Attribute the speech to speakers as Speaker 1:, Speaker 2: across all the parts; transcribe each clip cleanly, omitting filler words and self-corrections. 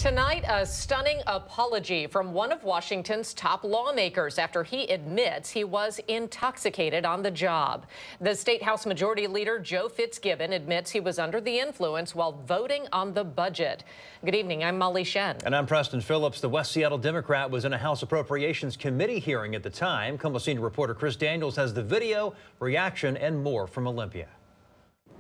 Speaker 1: Tonight, a stunning apology from one of Washington's top lawmakers after he admits he was intoxicated on the job. The state House Majority Leader Joe Fitzgibbon admits he was under the influence while voting on the budget. Good evening, I'm Molly Shen.
Speaker 2: And I'm Preston Phillips. The West Seattle Democrat was in a House Appropriations Committee hearing at the time. KOMO senior reporter Chris Daniels has the video, reaction, and more from Olympia.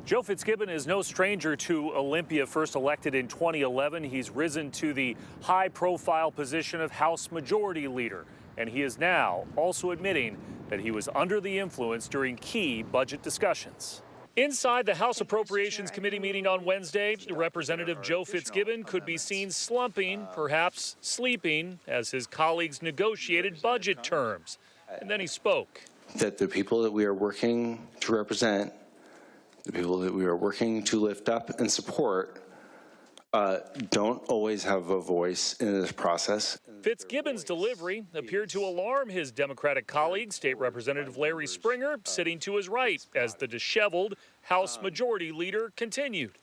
Speaker 3: Joe Fitzgibbon is no stranger to Olympia. First elected in 2011, he's risen to the high-profile position of House Majority Leader. And he is now also admitting that he was under the influence during key budget discussions. Inside the House Appropriations Committee meeting on Wednesday, Representative Joe Fitzgibbon could be seen slumping, perhaps sleeping, as his colleagues negotiated budget terms. And then he spoke.
Speaker 4: That the people that we are working to represent, the people that we are working to lift up and support, don't always have a voice in this process.
Speaker 3: Fitzgibbon's delivery appeared to alarm his Democratic colleague, State Representative Larry Springer, sitting to his right, as the disheveled House Majority Leader continued.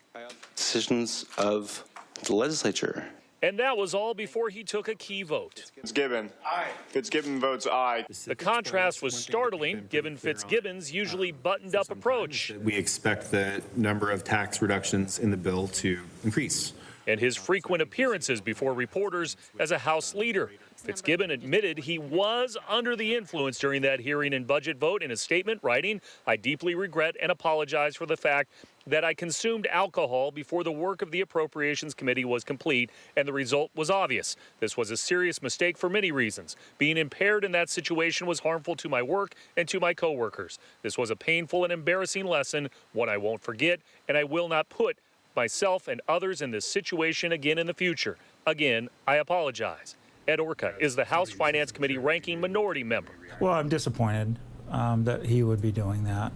Speaker 4: Decisions of the legislature.
Speaker 3: And that was all before he took a key vote.
Speaker 5: Fitzgibbon. Aye. Fitzgibbon votes aye.
Speaker 3: The contrast was startling, given Fitzgibbon's usually buttoned-up approach.
Speaker 6: We expect the number of tax reductions in the bill to increase.
Speaker 3: And his frequent appearances before reporters as a House leader. Fitzgibbon admitted he was under the influence during that hearing and budget vote in a statement, writing, "I deeply regret and apologize for the fact that I consumed alcohol before the work of the Appropriations Committee was complete, and the result was obvious. This was a serious mistake for many reasons. Being impaired in that situation was harmful to my work and to my coworkers. This was a painful and embarrassing lesson, one I won't forget, and I will not put myself and others in this situation again in the future. Again, I apologize." Ed Orca is the House Finance Committee ranking minority member.
Speaker 7: Well, I'm disappointed that he would be doing that.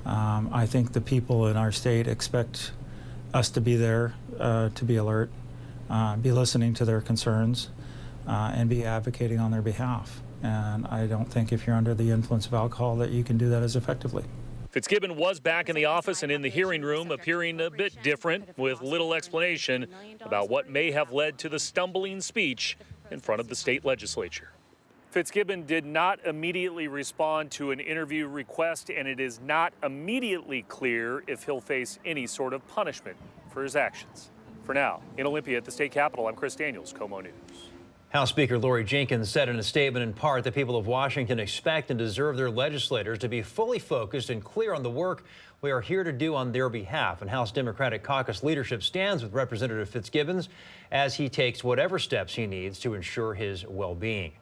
Speaker 7: I think the people in our state expect us to be there, to be alert, be listening to their concerns, and be advocating on their behalf. And I don't think if you're under the influence of alcohol that you can do that as effectively.
Speaker 3: Fitzgibbon was back in the office and in the hearing room, appearing a bit different, with little explanation about what may have led to the stumbling speech in front of the state legislature. Fitzgibbon did not immediately respond to an interview request, and it is not immediately clear if he'll face any sort of punishment for his actions. For now, in Olympia at the state capitol, I'm Chris Daniels, KOMO News.
Speaker 2: House Speaker Lori Jenkins said in a statement, in part, the people of Washington expect and deserve their legislators to be fully focused and clear on the work we are here to do on their behalf. And House Democratic Caucus leadership stands with Representative Fitzgibbon as he takes whatever steps he needs to ensure his well-being.